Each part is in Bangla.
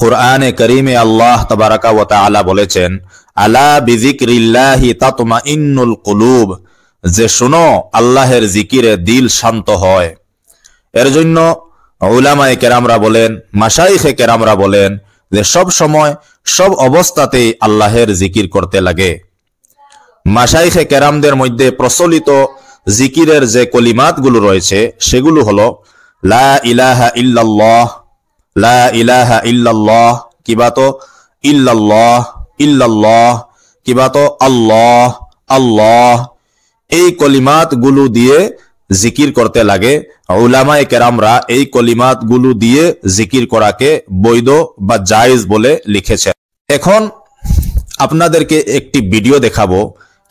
কুরআনে কারীমে আল্লাহ তাবারাকা ওয়া তাআলা বলেছেন, আলা বিযিকরিল্লাহি তাতমাইন্নুল কুলুব, যে শোনো আল্লাহর জিকিরে দিল শান্ত হয়। এর জন্য উলামায়ে কেরামরা বলেন, মাশায়েখে কেরামরা বলেন যে সব সময় সব অবস্থাতেই আল্লাহর জিকির করতে লাগে। মাশায়েখে কেরামদের মধ্যে প্রচলিত জিকিরের যে কলিমাতগুলো রয়েছে সেগুলো হলো লা ইলাহা ইল্লাল্লাহ, লা ইলাহা ইল্লাল্লাহ, কিবা তো ইল্লাল্লাহ ইল্লাল্লাহ, কিবা তো আল্লাহ আল্লাহ। এই কলিমাতগুলো দিয়ে জিকির করতে লাগে। উলামায়ে কেরামরা এই কলিমাতগুলো দিয়ে জিকির করাকে বৈধ বা জায়েজ বলে লিখেছেন। এখন আপনাদেরকে একটি ভিডিও দেখাবো,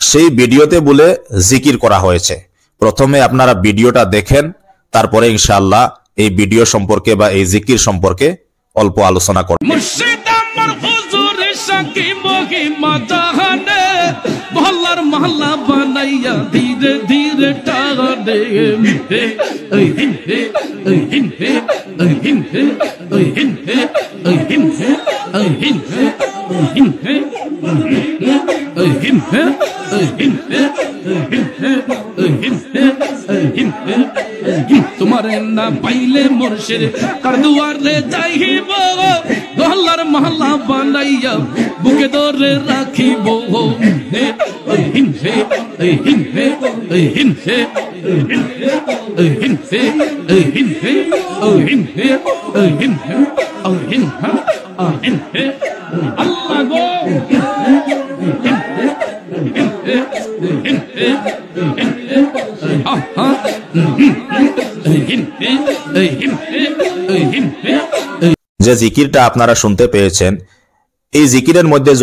সেই ভিডিওতে বলে জিকির করা হয়েছে। প্রথমে আপনারা ভিডিওটা দেখেন, তারপরে ইনশাআল্লাহ এই ভিডিও সম্পর্কে বা এই জিকির সম্পর্কে অল্প আলোচনা করব। মুর্শিদ আমার হুজুরের সাকি মহিমা জাহানে, মহল্লার মহল্লা বানাইয়া ধীরে ধীরে টানে। ওই হিন্দে ওই হিন্দে ওই হিন্দে ওই হিন্দে ওই হিন্দে ওই হিন্দে ওই হিন্দে ওই হিন্দে ওই হিন্দে ওই হিন্দে ওই হিন্দে। তোমার না পাইলে মুর্শিদ কার দুয়ারে যাইব, মহল্লার মহল্লা বানাইয়া বুকে ধরে রাখিব। ওই হিন্দে ওই হিন্দে ওই হিন্দে ওই হিন্দে ওই হিন্দে ওই হিন্দে ওই হিন্দে ওই হিন্দে ওই হিন্দে ওই হিন্দে। আল্লাহ গো যে জিকিরটা আপনারা শুনতে পেয়েছেন, এই জিকিরের মধ্যে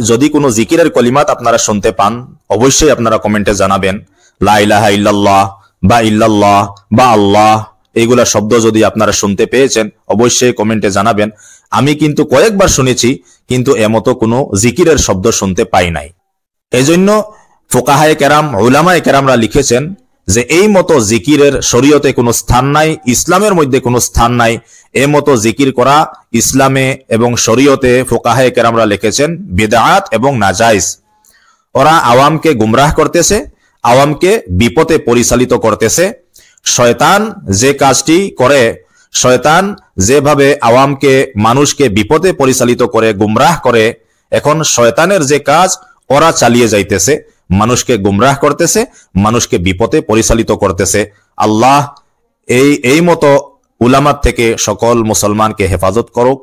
যদি কোনো জিকিরের কলিমাত আপনারা শুনতে পান, অবশ্যই আপনারা কমেন্টে জানাবেন। লা ইলাহা ইল্লাল্লাহ বা ইল্লাল্লাহ বা আল্লাহ, এইগুলা শব্দ যদি আপনারা শুনতে পেয়েছেন অবশ্যই কমেন্টে জানাবেন। আমি কিন্তু কয়েকবার শুনেছি, কিন্তু এমতো কোনো জিকিরের শব্দ শুনতে পাই নাই। এজন্য ফুকাহায়ে কেরাম, উলামায়ে কেরামরা লিখেছেন যে এই মতো জিকিরের শরীয়তে কোনো স্থান নাই, ইসলামের মধ্যে কোনো স্থান নাই। এ মতো জিকির করা ইসলামে এবং শরীয়তে ফুকাহায়ে কেরামরা লিখেছেন বিদআত এবং নাজায়েজ। ওরা আওয়ামকে গুমরাহ করতেছে, আওয়ামকে বিপথে পরিচালিত করতেছে। শয়তান যে কাজটি করে, শয়তান যেভাবে আওয়ামকে, মানুষকে বিপথে পরিচালিত করে, গুমরাহ করে, এখন শয়তানের যে কাজ ওরা চালিয়ে যাইতেছে, মানুষকে গুমরাহ করতেছে, মানুষকে বিপথে পরিচালিত করতেছে। আল্লাহ এই মতো উলামাত থেকে সকল মুসলমানকে হেফাজত করুক।